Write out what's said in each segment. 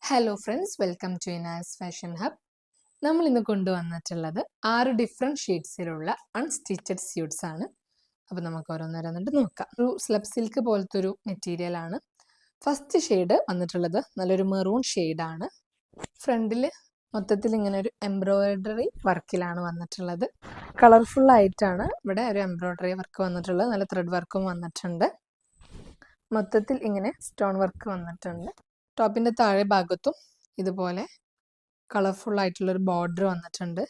Hello friends, welcome to Inas fashion hub. നമ്മൾ ഇന്ന് കൊണ്ടുവന്നിട്ടുള്ളത് 6 ഡിഫറെൻറ്റ് ഷെയ്ഡ്സിലുള്ള അൺസ്റ്റിച്ചഡ് സ്യൂട്ട്സ് ആണ്. അപ്പോൾ നമുക്ക് ഓരോന്നോരോന്നിട്ട് നോക്കാം. ഒരു സ്ലബ് സിൽക്ക് പോലത്തെ ഒരു മെറ്റീരിയൽ ആണ്. ഫസ്റ്റ് ഷെയ്ഡ് വന്നിട്ടുള്ളത് നല്ലൊരു മെറൂൺ ഷെയ്ഡാണ്. ഫ്രണ്ടിൽ മൊത്തത്തിൽ ഇങ്ങനെ ഒരു എംബ്രോയിഡറി വർക്കിലാണ് വന്നിട്ടുള്ളത്. കളർഫുൾ ആയിട്ടാണ് ഇവിടെ ഒരു എംബ്രോയിഡറി വർക്ക് വന്നിട്ടുള്ളത്. നല്ല ത്രെഡ് വർക്കും വന്നിട്ടുണ്ട്. മൊത്തത്തിൽ ഇങ്ങനെ സ്റ്റോൺ വർക്ക് വന്നിട്ടുണ്ട്. ടോപ്പിൻ്റെ താഴെ ഭാഗത്തും ഇതുപോലെ കളർഫുൾ ആയിട്ടുള്ളൊരു ബോർഡർ വന്നിട്ടുണ്ട്.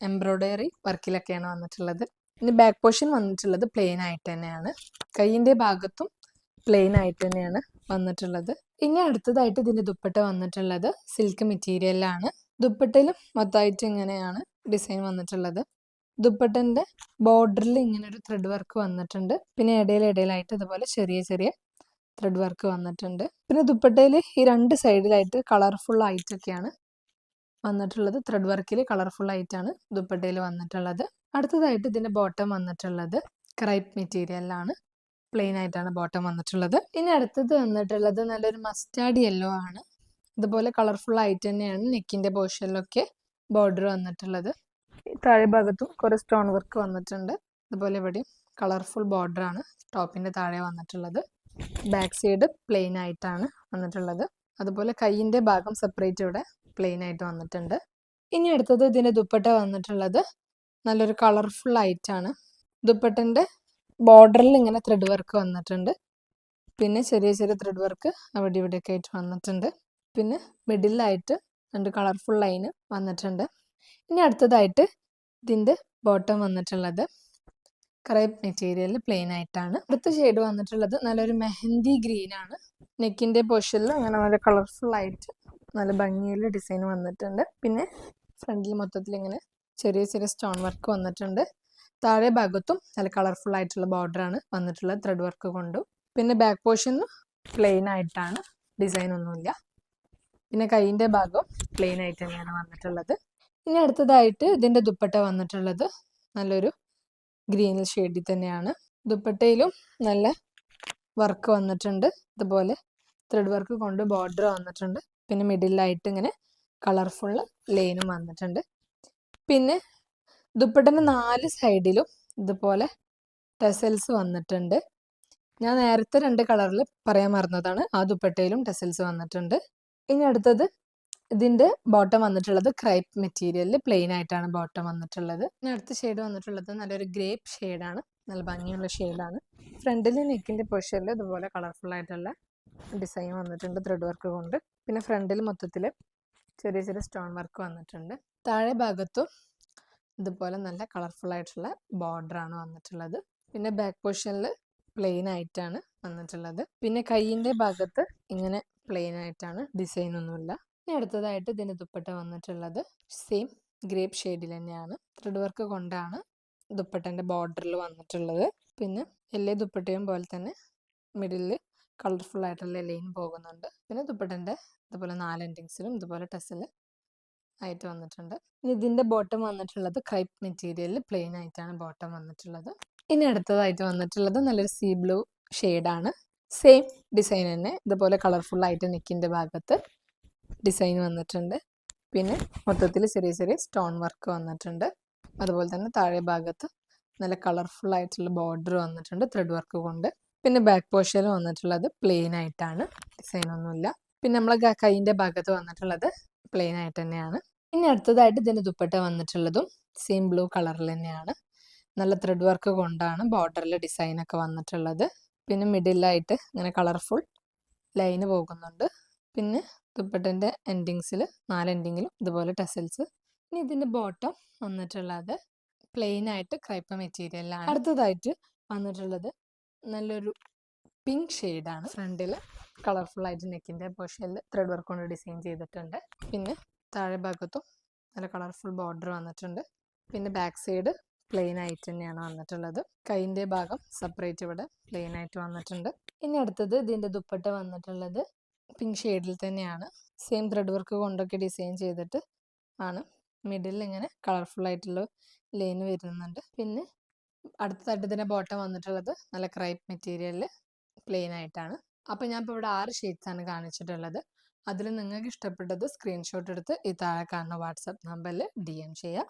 എംബ്രോയിഡറി വർക്കിലൊക്കെയാണ് വന്നിട്ടുള്ളത്. ഇനി ബാക്ക് പോർഷൻ വന്നിട്ടുള്ളത് പ്ലെയിൻ ആയിട്ട് തന്നെയാണ്. കൈയിൻ്റെ ഭാഗത്തും പ്ലെയിൻ ആയിട്ട് തന്നെയാണ് വന്നിട്ടുള്ളത്. ഇനി അടുത്തതായിട്ട് ഇതിൻ്റെ ദുപ്പട്ട വന്നിട്ടുള്ളത് സിൽക്ക് മെറ്റീരിയലാണ്. ദുപ്പട്ടയിലും മൊത്തമായിട്ട് ഇങ്ങനെയാണ് ഡിസൈൻ വന്നിട്ടുള്ളത്. ദുപ്പട്ടൻ്റെ ബോർഡറിൽ ഇങ്ങനെ ഒരു ത്രെഡ് വർക്ക് വന്നിട്ടുണ്ട്. പിന്നെ ഇടയിലായിട്ട് ഇതുപോലെ ചെറിയ ചെറിയ ത്രെഡ് വർക്ക് വന്നിട്ടുണ്ട്. പിന്നെ ദുപ്പട്ടയിൽ ഈ രണ്ട് സൈഡിലായിട്ട് കളർഫുൾ ആയിട്ടൊക്കെയാണ് വന്നിട്ടുള്ളത്. ത്രെഡ് വർക്കിൽ കളർഫുൾ ആയിട്ടാണ് ദുപ്പട്ടയിൽ വന്നിട്ടുള്ളത്. അടുത്തതായിട്ട് ഇതിൻ്റെ ബോട്ടം വന്നിട്ടുള്ളത് ക്രൈപ്പ് മെറ്റീരിയലാണ്. പ്ലെയിൻ ആയിട്ടാണ് ബോട്ടം വന്നിട്ടുള്ളത്. ഇനി അടുത്തത് വന്നിട്ടുള്ളത് നല്ലൊരു മസ്റ്റാർഡ് യെല്ലോ ആണ്. ഇതുപോലെ കളർഫുൾ ആയിട്ട് തന്നെയാണ് നെക്കിൻ്റെ പോർഷനിലൊക്കെ ബോർഡർ വന്നിട്ടുള്ളത്. താഴെ ഭാഗത്തും കുറേ സ്റ്റോൺ വർക്ക് വന്നിട്ടുണ്ട്. അതുപോലെ ഇവിടെയും കളർഫുൾ ബോർഡറാണ് ടോപ്പിൻ്റെ താഴെ വന്നിട്ടുള്ളത്. ബാക്ക് സൈഡ് പ്ലെയിൻ ആയിട്ടാണ് വന്നിട്ടുള്ളത്. അതുപോലെ കൈയിൻ്റെ ഭാഗം സെപ്പറേറ്റ് ഇവിടെ പ്ലെയിൻ ആയിട്ട് വന്നിട്ടുണ്ട്. ഇനി അടുത്തത് ഇതിൻ്റെ ദുപ്പട്ട വന്നിട്ടുള്ളത് നല്ലൊരു കളർഫുൾ ആയിട്ടാണ്. ദുപ്പട്ടൻ്റെ ബോർഡറിൽ ഇങ്ങനെ ത്രെഡ് വർക്ക് വന്നിട്ടുണ്ട്. പിന്നെ ചെറിയ ചെറിയ ത്രെഡ് വർക്ക് അവിടെ ഇവിടെയൊക്കെ ആയിട്ട് വന്നിട്ടുണ്ട്. പിന്നെ മിഡിലായിട്ട് രണ്ട് കളർഫുൾ ലൈന് വന്നിട്ടുണ്ട്. ഇനി അടുത്തതായിട്ട് ഇതിൻ്റെ ബോട്ടം വന്നിട്ടുള്ളത് ക്രൈപ്പ് മെറ്റീരിയൽ പ്ലെയിൻ ആയിട്ടാണ്. അടുത്ത ഷെയ്ഡ് വന്നിട്ടുള്ളത് നല്ലൊരു മെഹന്തി ഗ്രീൻ ആണ്. നെക്കിൻ്റെ പോർഷനിൽ അങ്ങനെ നല്ല കളർഫുൾ ആയിട്ട് നല്ല ഭംഗിയുള്ള ഡിസൈൻ വന്നിട്ടുണ്ട്. പിന്നെ ഫ്രണ്ടിൽ മൊത്തത്തിൽ ഇങ്ങനെ ചെറിയ ചെറിയ സ്റ്റോൺ വർക്ക് വന്നിട്ടുണ്ട്. താഴെ ഭാഗത്തും നല്ല കളർഫുൾ ആയിട്ടുള്ള ബോർഡറാണ് വന്നിട്ടുള്ളത് ത്രെഡ് വർക്ക് കൊണ്ടും. പിന്നെ ബാക്ക് പോർഷനും പ്ലെയിൻ ആയിട്ടാണ്, ഡിസൈൻ ഒന്നുമില്ല. പിന്നെ കൈയിൻ്റെ ഭാഗം പ്ലെയിൻ ആയിട്ട് തന്നെയാണ് വന്നിട്ടുള്ളത്. ഇനി അടുത്തതായിട്ട് ഇതിൻ്റെ ദുപ്പട്ട വന്നിട്ടുള്ളത് നല്ലൊരു ഗ്രീൻ ഷെയ്ഡിൽ തന്നെയാണ്. ദുപ്പട്ടയിലും നല്ല വർക്ക് വന്നിട്ടുണ്ട്. ഇതുപോലെ ത്രെഡ് വർക്ക് കൊണ്ട് ബോർഡർ വന്നിട്ടുണ്ട്. പിന്നെ മിഡിലായിട്ട് ഇങ്ങനെ കളർഫുൾ ലൈനും വന്നിട്ടുണ്ട്. പിന്നെ ദുപ്പട്ടൻ്റെ 4 സൈഡിലും ഇതുപോലെ ടെസൽസ് വന്നിട്ടുണ്ട്. ഞാൻ നേരത്തെ 2 കളറിൽ പറയാൻ മറന്നതാണ്. ആ ദുപ്പട്ടയിലും ടെസൽസ് വന്നിട്ടുണ്ട്. ഇനി അടുത്തത് ഇതിൻ്റെ ബോട്ടം വന്നിട്ടുള്ളത് ക്രൈപ്പ് മെറ്റീരിയലിൽ പ്ലെയിൻ ആയിട്ടാണ് ബോട്ടം വന്നിട്ടുള്ളത്. ഇനി അടുത്ത ഷെയ്ഡ് വന്നിട്ടുള്ളത് നല്ലൊരു ഗ്രേപ്പ് ഷെയ്ഡാണ്. നല്ല ഭംഗിയുള്ള ഷെയ്ഡാണ്. ഫ്രണ്ടിൽ നെക്കിൻ്റെ പൊഷനിൽ ഇതുപോലെ കളർഫുൾ ആയിട്ടുള്ള ഡിസൈൻ വന്നിട്ടുണ്ട് ത്രെഡ് വർക്ക് കൊണ്ട്. പിന്നെ ഫ്രണ്ടിൽ മൊത്തത്തിൽ ചെറിയ ചെറിയ സ്റ്റോൺ വർക്ക് വന്നിട്ടുണ്ട്. താഴെ ഭാഗത്തും ഇതുപോലെ നല്ല കളർഫുൾ ആയിട്ടുള്ള ബോർഡറാണ് വന്നിട്ടുള്ളത്. പിന്നെ ബാക്ക് പൊഷനിൽ പ്ലെയിൻ ആയിട്ടാണ് വന്നിട്ടുള്ളത്. പിന്നെ കൈയിൻ്റെ ഭാഗത്ത് ഇങ്ങനെ പ്ലെയിൻ ആയിട്ടാണ്, ഡിസൈൻ ഒന്നുമില്ല. ഇനി അടുത്തതായിട്ട് ഇതിൻ്റെ ദുപ്പട്ട വന്നിട്ടുള്ളത് സെയിം ഗ്രേപ്പ് ഷെയ്ഡിൽ തന്നെയാണ്. ത്രെഡ് വർക്ക് കൊണ്ടാണ് ദുപ്പട്ടൻ്റെ ബോർഡറിൽ വന്നിട്ടുള്ളത്. പിന്നെ എല്ലാ ദുപ്പട്ടയും പോലെ തന്നെ മിഡിലിൽ കളർഫുൾ ആയിട്ടുള്ള ലൈൻ പോകുന്നുണ്ട്. പിന്നെ ദുപ്പട്ടൻ്റെ ഇതുപോലെ 4 എൻഡിങ്സിലും ഇതുപോലെ ടെസൽ ആയിട്ട് വന്നിട്ടുണ്ട്. ഇനി ഇതിൻ്റെ ബോട്ടം വന്നിട്ടുള്ളത് ക്രൈപ്പ് മെറ്റീരിയലിൽ പ്ലെയിൻ ആയിട്ടാണ് ബോട്ടം വന്നിട്ടുള്ളത്. ഇനി അടുത്തതായിട്ട് വന്നിട്ടുള്ളത് നല്ലൊരു സീ ബ്ലൂ ഷെയ്ഡാണ്. സെയിം ഡിസൈൻ തന്നെ, ഇതുപോലെ കളർഫുൾ ആയിട്ട് നെക്കിൻ്റെ ഭാഗത്ത് ഡിസൈൻ വന്നിട്ടുണ്ട്. പിന്നെ മൊത്തത്തിൽ ചെറിയ ചെറിയ സ്റ്റോൺ വർക്ക് വന്നിട്ടുണ്ട്. അതുപോലെ തന്നെ താഴെ ഭാഗത്ത് നല്ല കളർഫുൾ ആയിട്ടുള്ള ബോർഡർ വന്നിട്ടുണ്ട് ത്രെഡ് വർക്ക് കൊണ്ട്. പിന്നെ ബാക്ക് പോർഷനിൽ വന്നിട്ടുള്ളത് പ്ലെയിൻ ആയിട്ടാണ്, ഡിസൈൻ ഒന്നുമില്ല. പിന്നെ നമ്മൾ കൈയിൻ്റെ ഭാഗത്ത് വന്നിട്ടുള്ളത് പ്ലെയിൻ ആയിട്ട് തന്നെയാണ്. ഇനി അടുത്തതായിട്ട് ഇതിൻ്റെ ദുപ്പട്ട വന്നിട്ടുള്ളതും സെയിം ബ്ലൂ കളറിൽ തന്നെയാണ്. നല്ല ത്രെഡ് വർക്ക് കൊണ്ടാണ് ബോർഡറിൽ ഡിസൈനൊക്കെ വന്നിട്ടുള്ളത്. പിന്നെ മിഡിലായിട്ട് ഇങ്ങനെ കളർഫുൾ ലൈന് പോകുന്നുണ്ട്. പിന്നെ ദുപ്പട്ടൻ്റെ എൻഡിങ്സിൽ 4 എൻഡിങ്ങിലും ഇതുപോലെ ടെസൽസ്. ഇനി ഇതിൻ്റെ ബോട്ടം വന്നിട്ടുള്ളത് പ്ലെയിൻ ആയിട്ട് ക്രൈപ്പ് മെറ്റീരിയലാണ്. അടുത്തതായിട്ട് വന്നിട്ടുള്ളത് നല്ലൊരു പിങ്ക് ഷെയ്ഡാണ്. ഫ്രണ്ടിൽ കളർഫുൾ ആയിട്ട് നെക്കിൻ്റെ പോർഷനിൽ ത്രെഡ് വർക്ക് കൊണ്ട് ഡിസൈൻ ചെയ്തിട്ടുണ്ട്. പിന്നെ താഴെ ഭാഗത്തും നല്ല കളർഫുൾ ബോർഡർ വന്നിട്ടുണ്ട്. പിന്നെ ബാക്ക് സൈഡ് പ്ലെയിൻ ആയിട്ട് തന്നെയാണ് വന്നിട്ടുള്ളത്. കൈയിൻ്റെ ഭാഗം സെപ്പറേറ്റ് ഇവിടെ പ്ലെയിൻ ആയിട്ട് വന്നിട്ടുണ്ട്. ഇനി അടുത്തത് ഇതിൻ്റെ ദുപ്പട്ട വന്നിട്ടുള്ളത് പിങ്ക് ഷെയ്ഡിൽ തന്നെയാണ്. സെയിം ത്രെഡ് വർക്ക് കൊണ്ടൊക്കെ ഡിസൈൻ ചെയ്തിട്ട് ആണ്. മിഡിൽ ഇങ്ങനെ കളർഫുൾ ആയിട്ടുള്ള ലൈൻ വരുന്നുണ്ട്. പിന്നെ അടുത്തതായിട്ട് ഇതിൻ്റെ ബോട്ടം വന്നിട്ടുള്ളത് നല്ല ക്രൈപ്പ് മെറ്റീരിയലിൽ പ്ലെയിൻ ആയിട്ടാണ്. അപ്പോൾ ഞാൻ ഇപ്പോൾ ഇവിടെ 6 ഷെയ്ഡ്സാണ് കാണിച്ചിട്ടുള്ളത്. അതിൽ നിങ്ങൾക്ക് ഇഷ്ടപ്പെട്ടത് സ്ക്രീൻഷോട്ട് എടുത്ത് ഈ താഴെ കാണുന്ന വാട്സപ്പ് നമ്പറിൽ DM ചെയ്യുക.